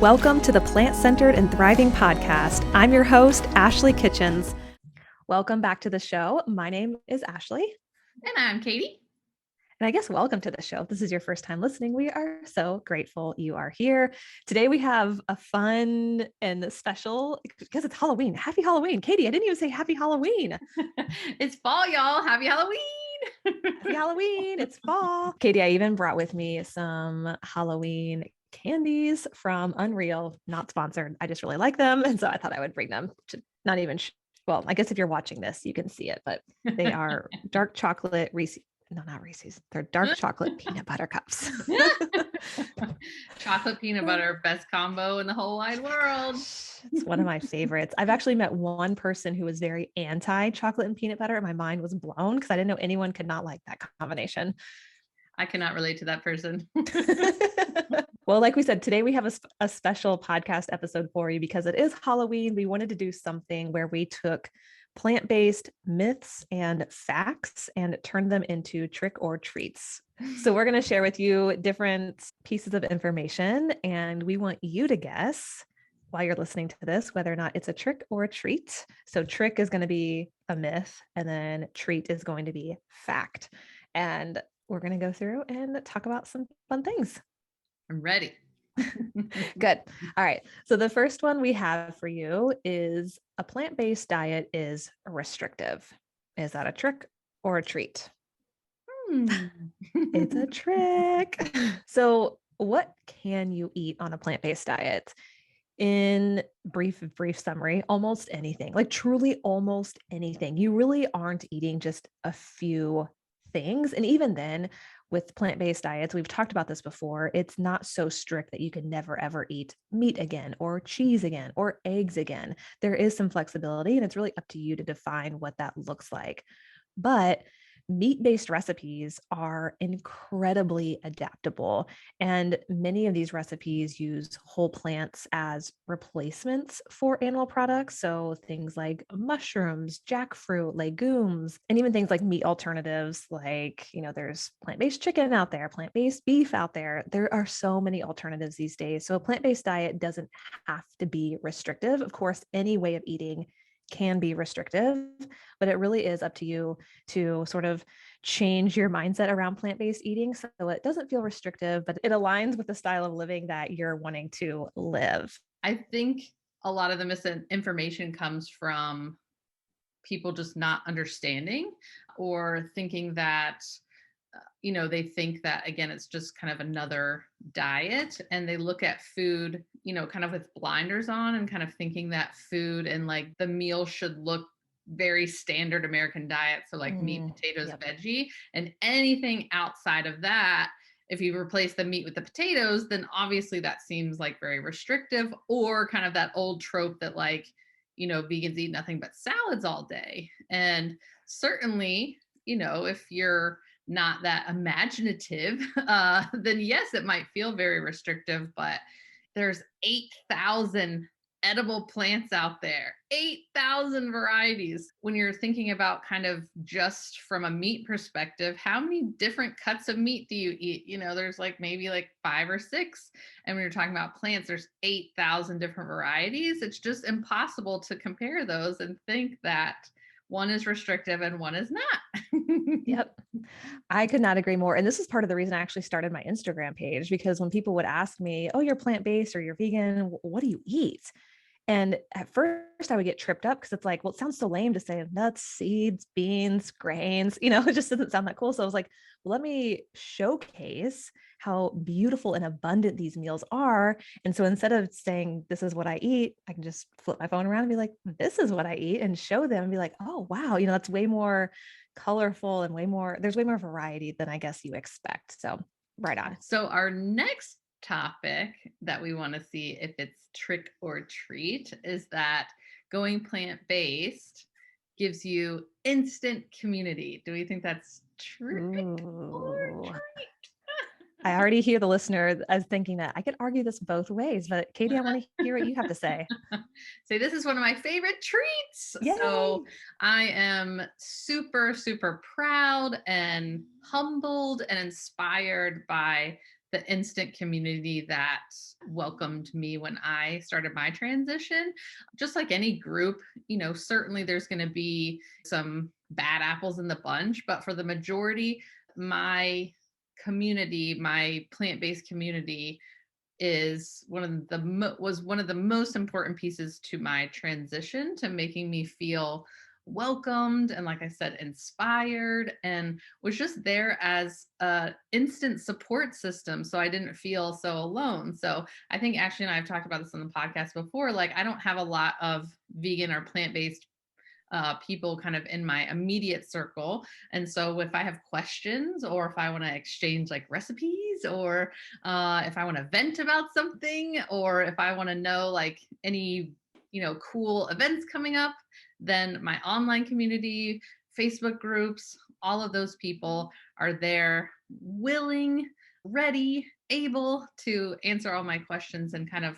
Welcome to the Plant-Centered and Thriving podcast. I'm your host, Ashley Kitchens. Welcome back to the show. My name is Ashley. And I'm Katie. And I guess welcome to the show. If this is your first time listening, we are so grateful you are here. Today we have a fun and special, because it's Halloween. Happy Halloween. Katie, I didn't even say happy Halloween. It's fall, y'all. Happy Halloween. Happy Halloween. It's fall. Katie, I even brought with me some Halloween candies from Unreal, not sponsored. I just really like them. And so I thought I would bring them to not even, well, I guess if you're watching this, you can see it, but they are dark chocolate Reese's. No, not Reese's. They're dark chocolate peanut butter cups. Chocolate peanut butter, best combo in the whole wide world. It's one of my favorites. I've actually met one person who was very anti chocolate and peanut butter, and my mind was blown because I didn't know anyone could not like that combination. I cannot relate to that person. Well, like we said, today we have a special podcast episode for you because it is Halloween. We wanted to do something where we took plant-based myths and facts and turned them into trick or treats. So we're going to share with you different pieces of information, and we want you to guess while you're listening to this whether or not it's a trick or a treat. So trick is going to be a myth, and then treat is going to be fact. And we're going to go through and talk about some fun things. I'm ready. Good. All right. So the first one we have for you is a plant-based diet is restrictive. Is that a trick or a treat? It's a trick. So what can you eat on a plant-based diet? In brief summary, almost anything, like truly almost anything. You really aren't eating just a few things. And even then, with plant-based diets, we've talked about this before, it's not so strict that you can never ever eat meat again or cheese again or eggs again. There is some flexibility, and it's really up to you to define what that looks like. But meat-based recipes are incredibly adaptable, and many of these recipes use whole plants as replacements for animal products. So things like mushrooms, jackfruit, legumes, and even things like meat alternatives, like, there's plant-based chicken out there, plant-based beef out there. There are so many alternatives these days. So a plant-based diet doesn't have to be restrictive. Of course, any way of eating can be restrictive, but it really is up to you to sort of change your mindset around plant-based eating so it doesn't feel restrictive, but it aligns with the style of living that you're wanting to live. I think a lot of the misinformation comes from people just not understanding or thinking that they think that, again, it's just kind of another diet, and they look at food, kind of with blinders on and kind of thinking that food and like the meal should look very standard American diet. So like meat, potatoes, veggie, and anything outside of that, if you replace the meat with the potatoes, then obviously that seems like very restrictive, or kind of that old trope that like, vegans eat nothing but salads all day. And certainly, if you're not that imaginative, then yes, it might feel very restrictive, but there's 8,000 edible plants out there, 8,000 varieties. When you're thinking about kind of just from a meat perspective, how many different cuts of meat do you eat? There's like maybe like 5 or 6. And when you're talking about plants, there's 8,000 different varieties. It's just impossible to compare those and think that one is restrictive and one is not. Yep. I could not agree more. And this is part of the reason I actually started my Instagram page, because when people would ask me, oh, you're plant-based or you're vegan, what do you eat? And at first I would get tripped up because it's like, well, it sounds so lame to say nuts, seeds, beans, grains, it just doesn't sound that cool. So I was like, well, let me showcase how beautiful and abundant these meals are. And so instead of saying, this is what I eat, I can just flip my phone around and be like, this is what I eat, and show them and be like, oh, wow, that's way more colorful and there's way more variety than I guess you expect. So right on. So our next topic that we want to see if it's trick or treat is that going plant-based gives you instant community. Do we think that's trick or treat? I already hear the listener as thinking that I could argue this both ways, but Katie, I want to hear what you have to say. So this is one of my favorite treats. Yay! So I am super, super proud and humbled and inspired by the instant community that welcomed me when I started my transition. Just like any group, certainly there's going to be some bad apples in the bunch, but for the majority, my community, my plant-based community was one of the most important pieces to my transition, to making me feel welcomed and, like I said, inspired, and was just there as a instant support system, so I didn't feel so alone. So I think Ashley and I have talked about this on the podcast before. Like, I don't have a lot of vegan or plant-based people kind of in my immediate circle. And so if I have questions, or if I want to exchange like recipes, or if I want to vent about something, or if I want to know like any, cool events coming up, then my online community, Facebook groups, all of those people are there, willing, ready, able to answer all my questions and kind of,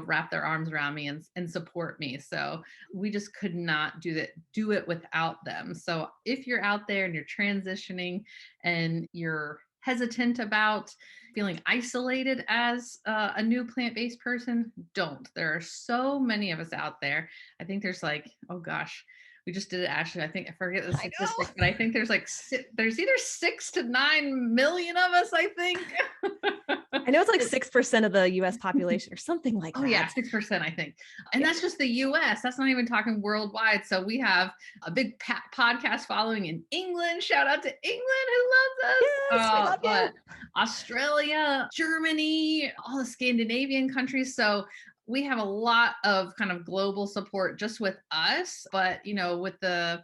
wrap their arms around me and support me. So we just could not do it without them. So if you're out there and you're transitioning and you're hesitant about feeling isolated as a new plant-based person, don't. There are so many of us out there. I think there's like, oh gosh, we just did it, Ashley. I forget the statistic, but I think there's like there's either 6 to 9 million of us, I think. I know it's like 6% of the US population or something like that. Oh yeah, 6%, I think. And that's just the US. That's not even talking worldwide. So we have a big podcast following in England. Shout out to England, who loves us. Yes, we love but you. Australia, Germany, all the Scandinavian countries. So we have a lot of kind of global support just with us. But, with the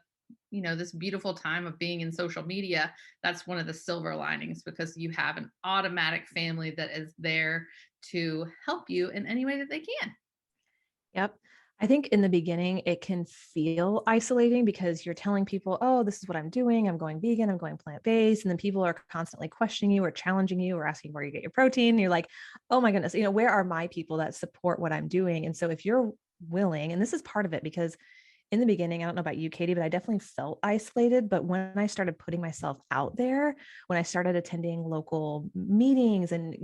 this beautiful time of being in social media, that's one of the silver linings, because you have an automatic family that is there to help you in any way that they can. Yep. I think in the beginning, it can feel isolating because you're telling people, oh, this is what I'm doing. I'm going vegan, I'm going plant-based. And then people are constantly questioning you or challenging you or asking where you get your protein. You're like, oh my goodness, where are my people that support what I'm doing? And so if you're willing, and this is part of it, because in the beginning, I don't know about you, Katie, but I definitely felt isolated. But when I started putting myself out there, when I started attending local meetings and,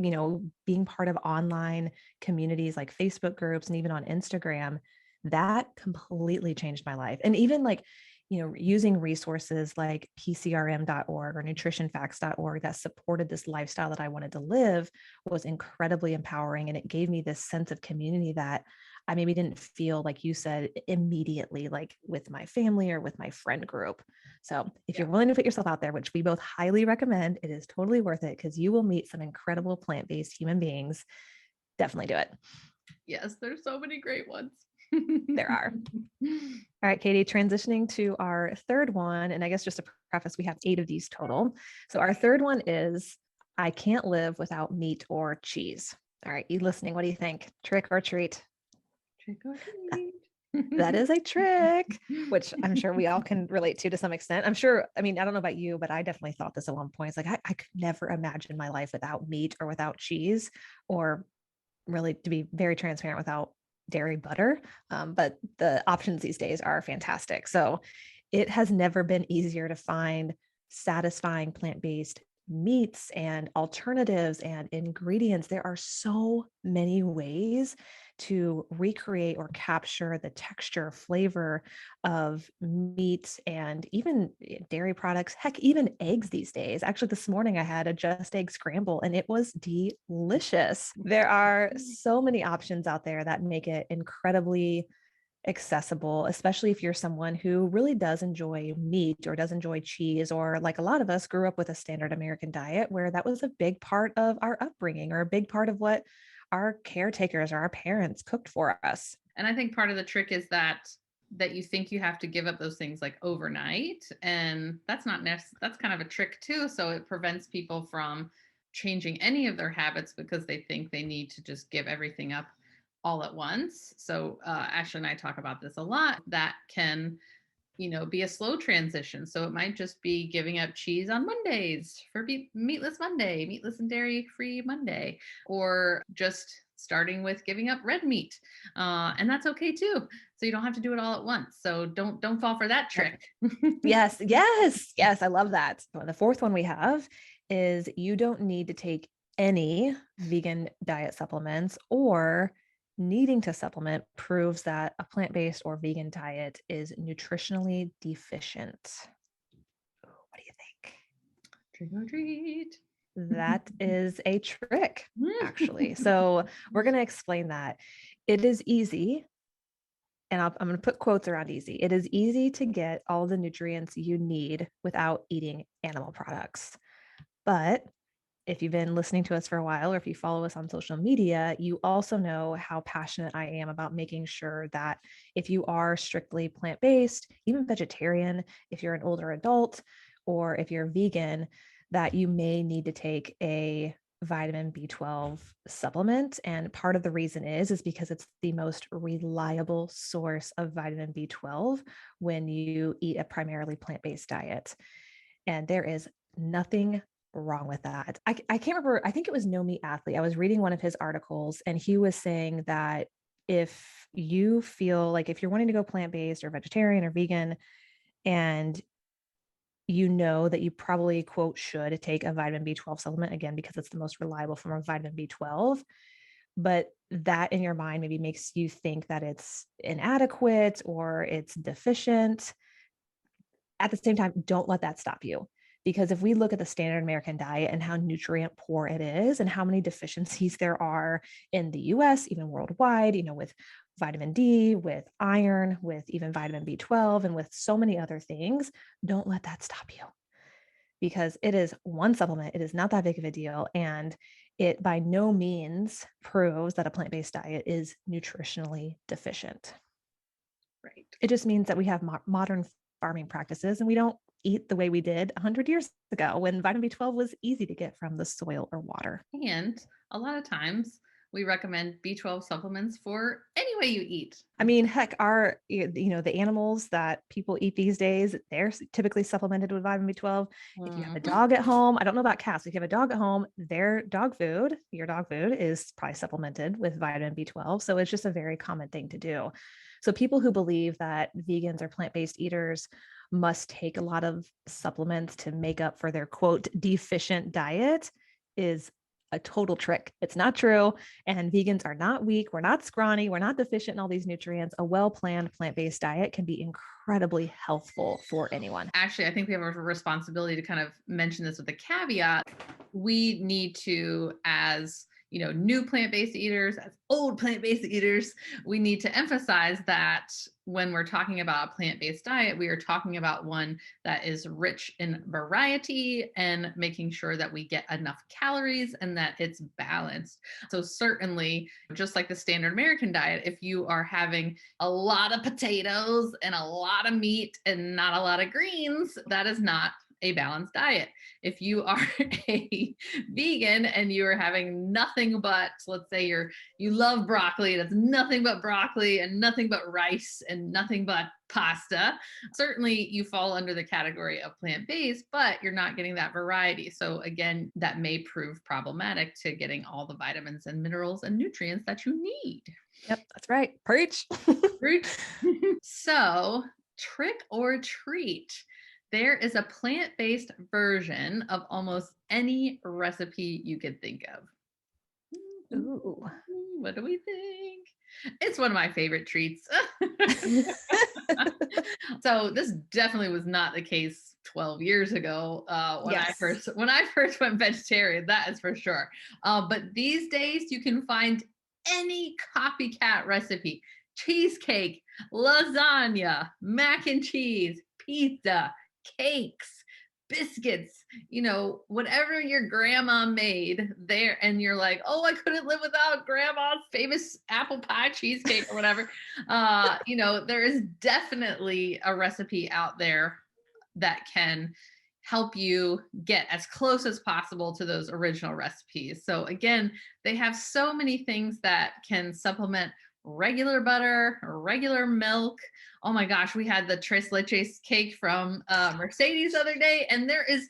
being part of online communities like Facebook groups and even on Instagram, that completely changed my life. And even like, using resources like pcrm.org or nutritionfacts.org that supported this lifestyle that I wanted to live was incredibly empowering. And it gave me this sense of community that I maybe didn't feel, like you said, immediately, like with my family or with my friend group. So if you're willing to put yourself out there, which we both highly recommend, it is totally worth it because you will meet some incredible plant-based human beings. Definitely do it. Yes, there's so many great ones. There are. All right, Katie, transitioning to our third one. And I guess just to preface, we have 8 of these total. So our third one is, I can't live without meat or cheese. All right, you listening? What do you think? Trick or treat? Trick or treat. That is a trick, which I'm sure we all can relate to some extent. I'm sure, I don't know about you, but I definitely thought this at one point. It's like, I could never imagine my life without meat or without cheese, or really, to be very transparent, without dairy butter. But the options these days are fantastic. So it has never been easier to find satisfying plant-based meats and alternatives and ingredients. There are so many ways to recreate or capture the texture, flavor of meat and even dairy products, heck, even eggs these days. Actually, this morning I had a just egg scramble and it was delicious. There are so many options out there that make it incredibly accessible, especially if you're someone who really does enjoy meat or does enjoy cheese, or like a lot of us grew up with a standard American diet where that was a big part of our upbringing or a big part of what our caretakers or our parents cooked for us. And I think part of the trick is that you think you have to give up those things like overnight, and that's not that's kind of a trick too. So it prevents people from changing any of their habits because they think they need to just give everything up all at once. So Ashley and I talk about this a lot. That can, be a slow transition. So it might just be giving up cheese on Mondays for meatless Monday, meatless and dairy-free Monday, or just starting with giving up red meat. And that's okay too. So you don't have to do it all at once. So don't fall for that trick. Yes. I love that. The fourth one we have is, you don't need to take any vegan diet supplements or needing to supplement proves that a plant-based or vegan diet is nutritionally deficient. What do you think? Trick or treat. That is a trick, actually. So we're going to explain that. It is easy, and I'm going to put quotes around easy. It is easy to get all the nutrients you need without eating animal products. But if you've been listening to us for a while, or if you follow us on social media, you also know how passionate I am about making sure that if you are strictly plant-based, even vegetarian, if you're an older adult, or if you're vegan, that you may need to take a vitamin B12 supplement. And part of the reason is because it's the most reliable source of vitamin B12 when you eat a primarily plant-based diet. And there is nothing wrong with that. I can't remember. I think it was No Meat Athlete. I was reading one of his articles and he was saying that if you feel like if you're wanting to go plant-based or vegetarian or vegan and you know that you probably, quote, should take a vitamin B12 supplement, again, because it's the most reliable form of vitamin B12, but that in your mind maybe makes you think that it's inadequate or it's deficient. At the same time, don't let that stop you. Because if we look at the standard American diet and how nutrient poor it is and how many deficiencies there are in the US, even worldwide, with vitamin D, with iron, with even vitamin B12, and with so many other things, don't let that stop you. Because it is one supplement, it is not that big of a deal. And it by no means proves that a plant-based diet is nutritionally deficient. Right. It just means that we have modern farming practices and we don't eat the way we did 100 years ago when vitamin B12 was easy to get from the soil or water. And a lot of times we recommend B12 supplements for any way you eat. I mean, heck, the animals that people eat these days, they're typically supplemented with vitamin B12. If you have a dog at home, I don't know about cats. If you have a dog at home, your dog food is probably supplemented with vitamin B12. So it's just a very common thing to do. So people who believe that vegans or plant-based eaters must take a lot of supplements to make up for their, quote, deficient diet is a total trick. It's not true. And vegans are not weak. We're not scrawny. We're not deficient in all these nutrients. A well-planned plant-based diet can be incredibly healthful for anyone. Actually, I think we have a responsibility to kind of mention this with a caveat. We need to, as new plant-based eaters, as old plant-based eaters, we need to emphasize that when we're talking about a plant-based diet, we are talking about one that is rich in variety and making sure that we get enough calories and that it's balanced. So certainly, just like the standard American diet, if you are having a lot of potatoes and a lot of meat and not a lot of greens, that is not a balanced diet. If you are a vegan and you are having nothing but, let's say you love broccoli, that's nothing but broccoli and nothing but rice and nothing but pasta, certainly you fall under the category of plant-based, but you're not getting that variety. So again, that may prove problematic to getting all the vitamins and minerals and nutrients that you need. Yep, that's right. Preach. Preach. So, trick or treat. There is a plant-based version of almost any recipe you could think of. Ooh. What do we think? It's one of my favorite treats. So this definitely was not the case 12 years ago when Yes. I first went vegetarian, that is for sure. But these days you can find any copycat recipe: cheesecake, lasagna, mac and cheese, pizza, cakes, biscuits, whatever your grandma made there. And you're like, oh, I couldn't live without grandma's famous apple pie cheesecake or whatever. There is definitely a recipe out there that can help you get as close as possible to those original recipes. So again, they have so many things that can supplement regular butter, regular milk. Oh my gosh, we had the tres leches cake from Mercedes the other day, and there is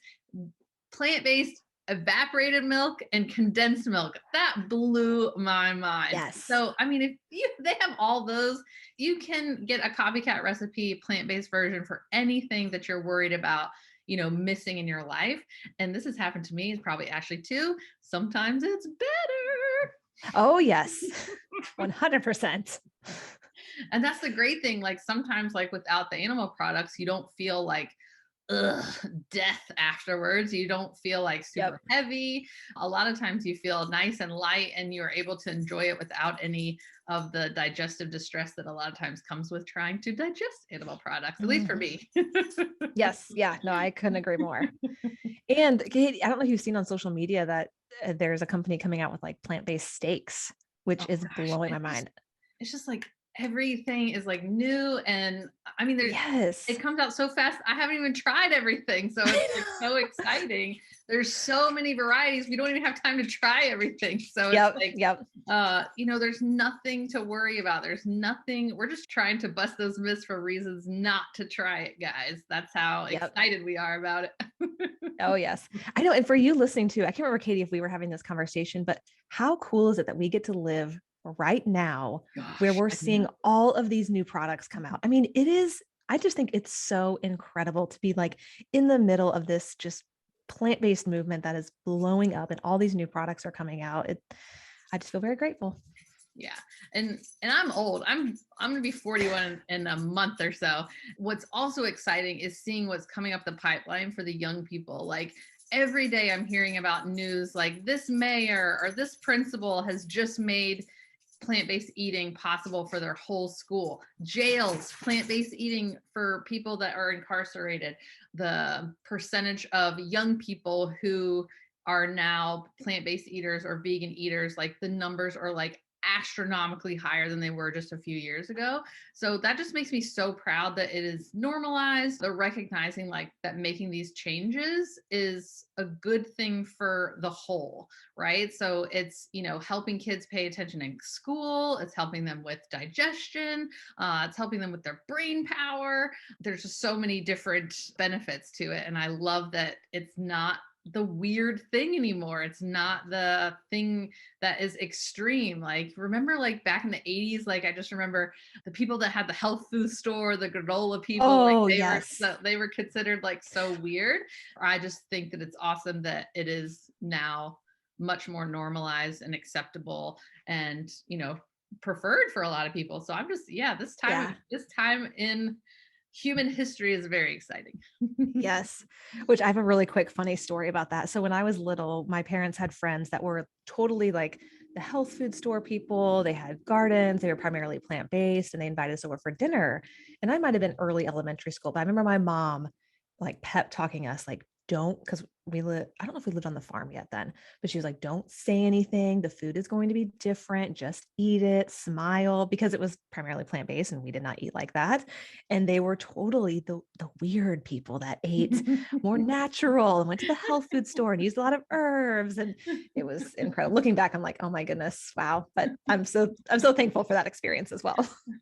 plant-based evaporated milk and condensed milk. That blew my mind. Yes. So, I mean, they have all those, you can get a copycat recipe, plant-based version for anything that you're worried about. missing in your life. And this has happened to me, probably Ashley too. Sometimes it's better. Oh, yes. 100%. And that's the great thing. Like sometimes, like without the animal products, you don't feel like ugh, death afterwards. You don't feel like Yep. super heavy. A lot of times you feel nice and light and you're able to enjoy it without any of the digestive distress that a lot of times comes with trying to digest animal products, at least for Mhm. me. Yes. Yeah. No, I couldn't agree more. And Kate, I don't know if you've seen on social media that there's a company coming out with like plant-based steaks, which Oh is gosh, blowing my mind. it's just like everything is like new. And I mean, it Yes. comes out so fast. I haven't even tried everything. So it's like so exciting. There's so many varieties. We don't even have time to try everything. So it's Yep. like, Yep. there's nothing to worry about. There's nothing. We're just trying to bust those myths for reasons not to try it, guys. That's how Yep. excited we are about it. Oh, yes. I know. And for you listening to, I can't remember, Katie, if we were having this conversation, but how cool is it that we get to live right now where Gosh, we're I know. seeing all of these new products come out? I mean, it is, I just think it's so incredible to be like in the middle of this just plant-based movement that is blowing up and all these new products are coming out. I just feel very grateful. Yeah. And I'm old. I'm gonna be 41 in a month or so. What's also exciting is seeing what's coming up the pipeline for the young people. Like every day I'm hearing about news like this mayor or this principal has just made plant-based eating possible for their whole school. Jails, plant-based eating for people that are incarcerated. The percentage of young people who are now plant-based eaters or vegan eaters, like the numbers are like astronomically higher than they were just a few years ago. So that just makes me so proud that it is normalized. They're recognizing like that making these changes is a good thing for the whole, right? So it's, helping kids pay attention in school. It's helping them with digestion. It's helping them with their brain power. There's just so many different benefits to it. And I love that it's not the weird thing anymore. It's not the thing that is extreme. Like, remember, like back in the 80s, like I just remember the people that had the health food store, the granola people, like Oh, they were yes. they were considered like so weird. I just think that it's awesome that it is now much more normalized and acceptable and, preferred for a lot of people. So I'm just, yeah, Yeah. this time in human history is very exciting. Yes, which I have a really quick funny story about that. So when I was little, my parents had friends that were totally like the health food store people. They had gardens, they were primarily plant-based, and they invited us over for dinner. And I might have been early elementary school, but I remember my mom like pep talking us like don't, because I don't know if we lived on the farm yet then, but she was like, don't say anything. The food is going to be different. Just eat it, smile, because it was primarily plant-based and we did not eat like that. And they were totally the weird people that ate more natural and went to the health food store and used a lot of herbs. And it was incredible. Looking back, I'm like, oh my goodness, wow. But I'm so thankful for that experience as well.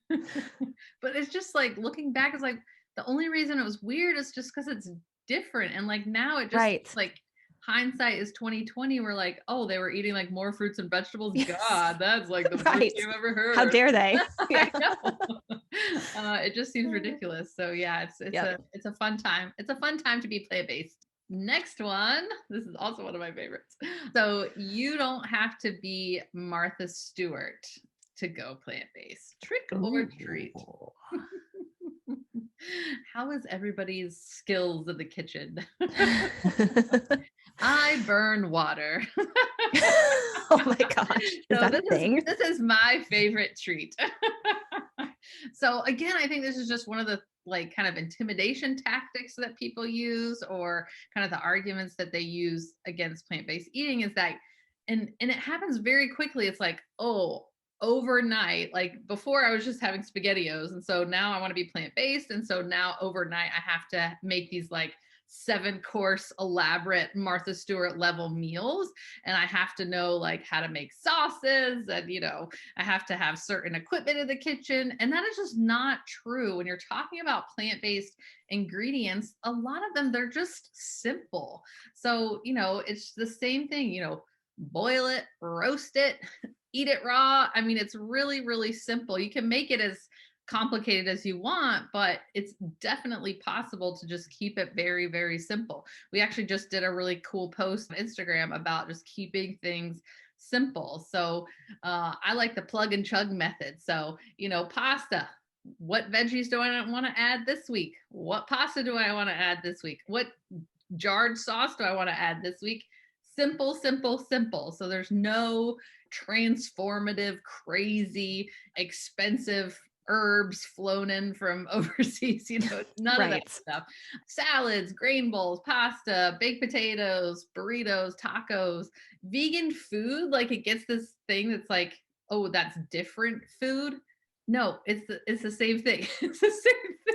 But it's just like looking back, it's like the only reason it was weird is just because it's different. And like now it just Right. like hindsight is 2020. We're like, oh, they were eating like more fruits and vegetables. Yes. God, that's like the worst Right. thing I've ever How heard. dare they? Yeah. I know. It just seems ridiculous. So yeah, Yep. it's a fun time. It's a fun time to be plant based. Next one. This is also one of my favorites. So you don't have to be Martha Stewart to go plant based. Trick or treat. Ooh. How is everybody's skills in the kitchen? I burn water. Oh my gosh. Is So that a thing? this is my favorite treat. So again, I think this is just one of the like kind of intimidation tactics that people use, or kind of the arguments that they use against plant-based eating is that, and it happens very quickly. It's like, oh, overnight, like before I was just having spaghettios, and so now I want to be plant-based, and so now overnight I have to make these like 7-course elaborate Martha Stewart level meals, and I have to know like how to make sauces, and I have to have certain equipment in the kitchen. And that is just not true. When you're talking about plant-based ingredients, a lot of them, they're just simple. So, it's the same thing, boil it, roast it, eat it raw. I mean, it's really, really simple. You can make it as complicated as you want, but it's definitely possible to just keep it very, very simple. We actually just did a really cool post on Instagram about just keeping things simple. So I like the plug and chug method. So, pasta. What veggies do I want to add this week? What pasta do I want to add this week? What jarred sauce do I want to add this week? Simple, simple, simple. So there's no transformative, crazy, expensive herbs flown in from overseas, none of that Right. stuff. Salads, grain bowls, pasta, baked potatoes, burritos, tacos, vegan food. Like it gets this thing that's like, oh, that's different food. No, it's the same thing. It's the same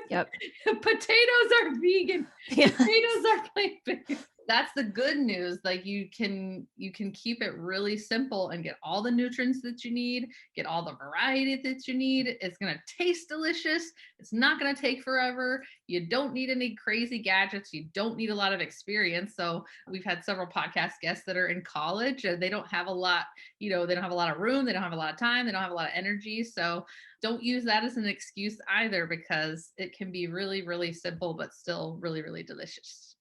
Yep. thing. Potatoes are vegan. Potatoes Yes. are plant-based. That's the good news. Like you can keep it really simple and get all the nutrients that you need, get all the variety that you need. It's going to taste delicious. It's not going to take forever. You don't need any crazy gadgets. You don't need a lot of experience. So we've had several podcast guests that are in college. They don't have a lot, they don't have a lot of room. They don't have a lot of time. They don't have a lot of energy. So don't use that as an excuse either, because it can be really, really simple, but still really, really delicious.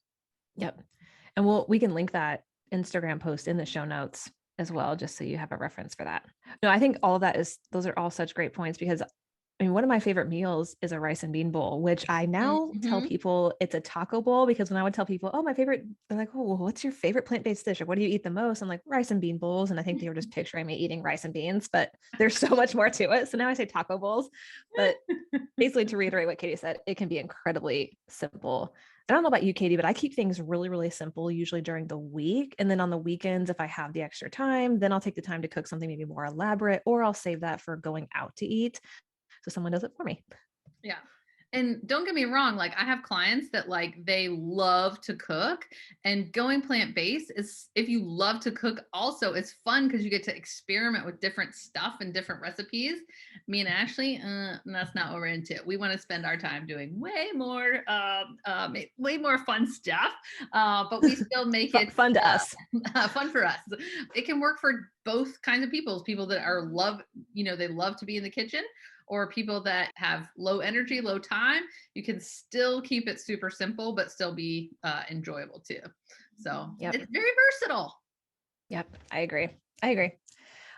Yep. And we can link that Instagram post in the show notes as well, just so you have a reference for that. No, I think all of that those are all such great points, because I mean, one of my favorite meals is a rice and bean bowl, which I now tell Mm-hmm. people it's a taco bowl, because when I would tell people, oh, my favorite, they're like, oh, well, what's your favorite plant-based dish? Or what do you eat the most? I'm like, rice and bean bowls. And I think they were just picturing me eating rice and beans, but there's so much more to it. So now I say taco bowls. But basically, to reiterate what Katie said, it can be incredibly simple. I don't know about you, Katie, but I keep things really, really simple, usually during the week. And then on the weekends, if I have the extra time, then I'll take the time to cook something maybe more elaborate, or I'll save that for going out to eat. So someone does it for me. Yeah. And don't get me wrong, like I have clients that like they love to cook, and going plant-based is, if you love to cook also, it's fun because you get to experiment with different stuff and different recipes. Me and Ashley, that's not what we're into. We want to spend our time doing way more fun stuff, but we still make it Fun to us. fun for us. It can work for both kinds of people that are they love to be in the kitchen, or people that have low energy, low time. You can still keep it super simple, but still be enjoyable too. So Yep. it's very versatile. Yep. I agree. I agree.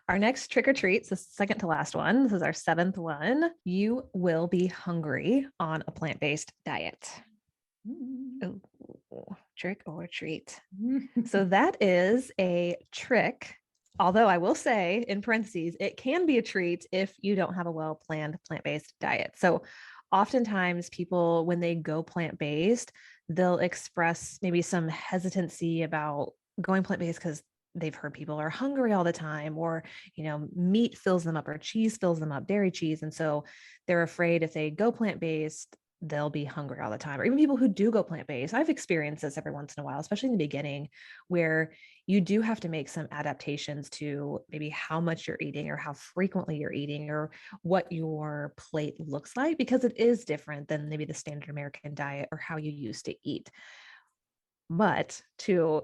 Our next trick or treats, the second to last one. This is our seventh one. You will be hungry on a plant-based diet. Oh, trick or treat. So that is a trick. Although I will say, in parentheses, it can be a treat if you don't have a well-planned plant-based diet. So oftentimes people, when they go plant-based, they'll express maybe some hesitancy about going plant-based because they've heard people are hungry all the time, or, meat fills them up, or cheese fills them up, dairy cheese. And so they're afraid if they go plant-based, they'll be hungry all the time. Or even people who do go plant-based. I've experienced this every once in a while, especially in the beginning, where you do have to make some adaptations to maybe how much you're eating, or how frequently you're eating, or what your plate looks like, because it is different than maybe the standard American diet or how you used to eat. But to,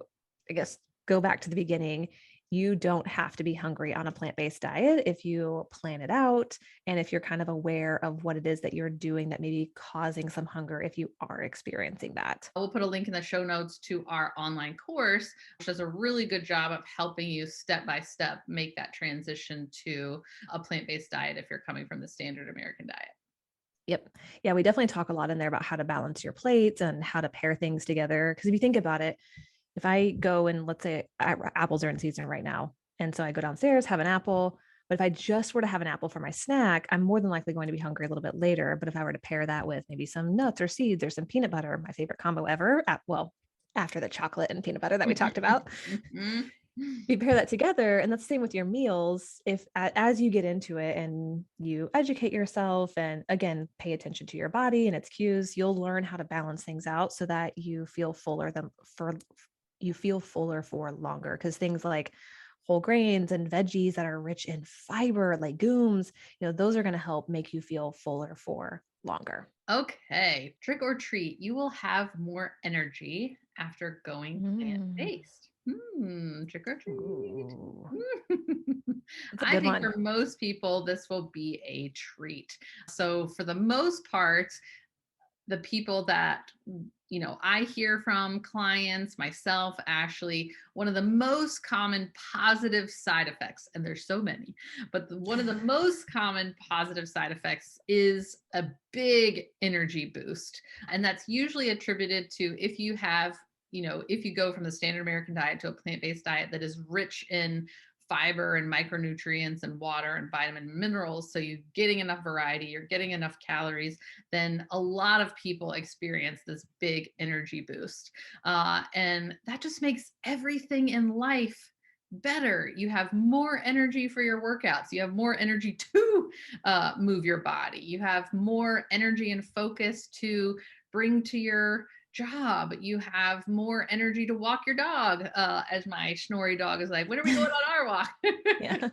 I guess, go back to the beginning, you don't have to be hungry on a plant-based diet if you plan it out, and if you're kind of aware of what it is that you're doing that may be causing some hunger if you are experiencing that. We'll put a link in the show notes to our online course, which does a really good job of helping you step by step make that transition to a plant-based diet if you're coming from the standard American diet. Yep. Yeah, we definitely talk a lot in there about how to balance your plates and how to pair things together. Because if you think about it, if I go and, let's say apples are in season right now, and so I go downstairs, have an apple, but if I just were to have an apple for my snack, I'm more than likely going to be hungry a little bit later. But if I were to pair that with maybe some nuts or seeds or some peanut butter, my favorite combo ever, after the chocolate and peanut butter that we talked about, you pair that together. And that's the same with your meals. If as you get into it and you educate yourself, and again, pay attention to your body and its cues, you'll learn how to balance things out so that you feel fuller for longer. Because things like whole grains and veggies that are rich in fiber, legumes, those are going to help make you feel fuller for longer. Okay, trick or treat, you will have more energy after going Mm. plant-based. Trick or treat. Ooh, that's a I good think one. for most people, this will be a treat. So, for the most part, the people that I hear from, clients, myself, Ashley, one of the most common positive side effects, and there's so many, but one of the most common positive side effects is a big energy boost. And that's usually attributed to if you have, if you go from the standard American diet to a plant-based diet that is rich in fiber and micronutrients and water and vitamin and minerals, so you're getting enough variety, you're getting enough calories, then a lot of people experience this big energy boost. And that just makes everything in life better. You have more energy for your workouts. You have more energy to move your body. You have more energy and focus to bring to your job. You have more energy to walk your dog. As my Schnorry dog is like, when are we going on our walk? Yeah.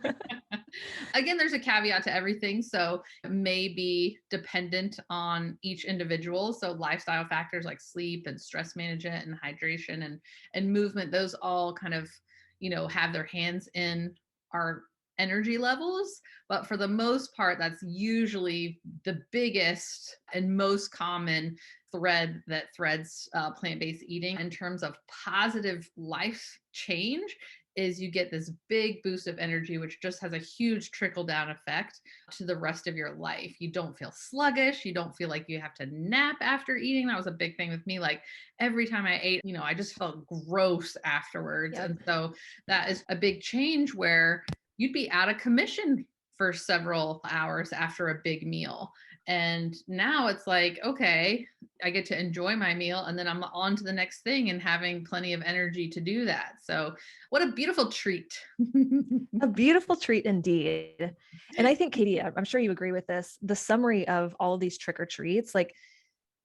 Again, there's a caveat to everything. So it may be dependent on each individual. So lifestyle factors like sleep and stress management and hydration and movement, those all kind of, have their hands in our energy levels. But for the most part, that's usually the biggest and most common thread that threads plant-based eating in terms of positive life change is you get this big boost of energy, which just has a huge trickle down effect to the rest of your life. You don't feel sluggish. You don't feel like you have to nap after eating. That was a big thing with me. Like every time I ate, I just felt gross afterwards. Yep. And so that is a big change where you'd be out of commission for several hours after a big meal. And now it's like, okay, I get to enjoy my meal and then I'm on to the next thing and having plenty of energy to do that. So, what a beautiful treat. A beautiful treat indeed. And I think, Katie, I'm sure you agree with this. The summary of all of these trick or treats, like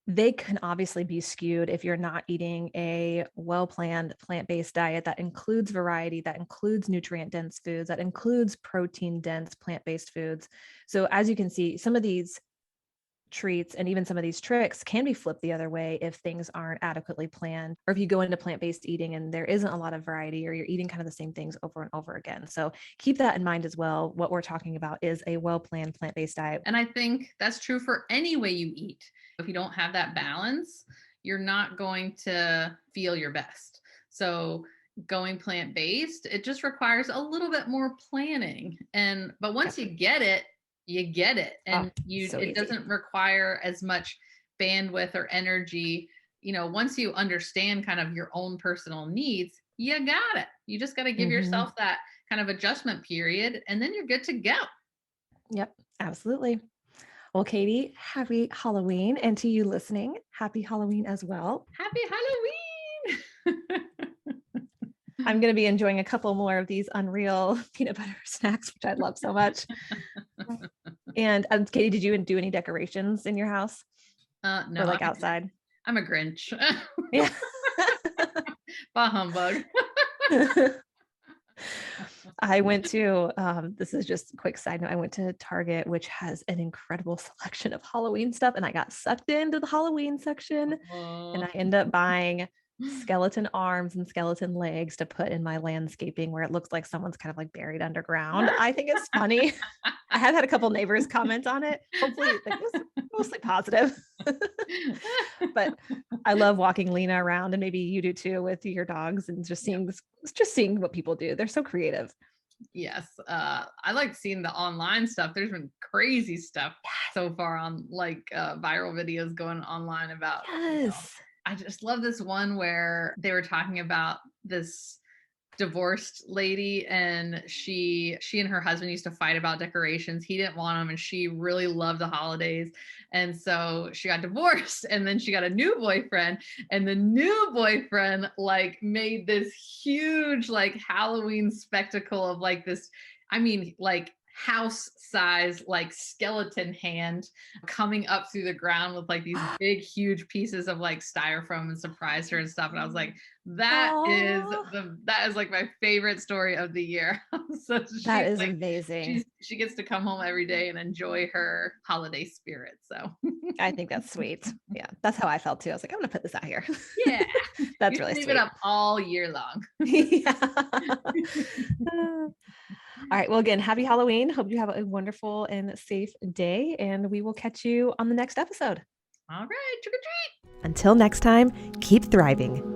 they can obviously be skewed if you're not eating a well-planned plant-based diet that includes variety, that includes nutrient-dense foods, that includes protein-dense plant-based foods. So as you can see, some of these treats and even some of these tricks can be flipped the other way if things aren't adequately planned, or if you go into plant-based eating and there isn't a lot of variety, or you're eating kind of the same things over and over again. So keep that in mind as well. What we're talking about is a well-planned plant-based diet. And I think that's true for any way you eat. If you don't have that balance, you're not going to feel your best. So going plant-based, it just requires a little bit more planning. But once Yep. you get it, you get it. Oh, And so it easy. doesn't require as much bandwidth or energy. Once you understand kind of your own personal needs, you got it. You just got to give Mm-hmm. yourself that kind of adjustment period and then you're good to go. Yep, absolutely. Well, Katie, happy Halloween. And to you listening, happy Halloween as well. Happy Halloween. I'm going to be enjoying a couple more of these unreal peanut butter snacks, which I love so much. And Katie, did you do any decorations in your house or No, like outside? I'm a Grinch. Yeah. Bah humbug. I went to, this is just a quick side note. I went to Target, which has an incredible selection of Halloween stuff. And I got sucked into the Halloween section and I ended up buying skeleton arms and skeleton legs to put in my landscaping where it looks like someone's kind of like buried underground. I think it's funny. I have had a couple neighbors comment on it. Hopefully, like, it was mostly positive. But I love walking Lena around, and maybe you do too with your dogs, and just Yeah. seeing what people do. They're so creative. Yes. I like seeing the online stuff. There's been crazy stuff so far on like viral videos going online about, Yes. I just love this one where they were talking about this divorced lady and she and her husband used to fight about decorations. He didn't want them and she really loved the holidays, and so she got divorced and then she got a new boyfriend, and the new boyfriend like made this huge like Halloween spectacle of like this, I mean, like house size, like skeleton hand coming up through the ground with like these big, huge pieces of like styrofoam and surprised her and stuff. And I was like, Oh, that is like my favorite story of the year. So that she's is like, amazing. she gets to come home every day and enjoy her holiday spirit. So I think that's sweet. Yeah, that's how I felt too. I was like, I'm gonna put this out here. yeah, That's you really can leave it sweet. up all year long. Yeah. All right. Well, again, happy Halloween. Hope you have a wonderful and safe day, and we will catch you on the next episode. All right, trick or treat. Until next time, keep thriving.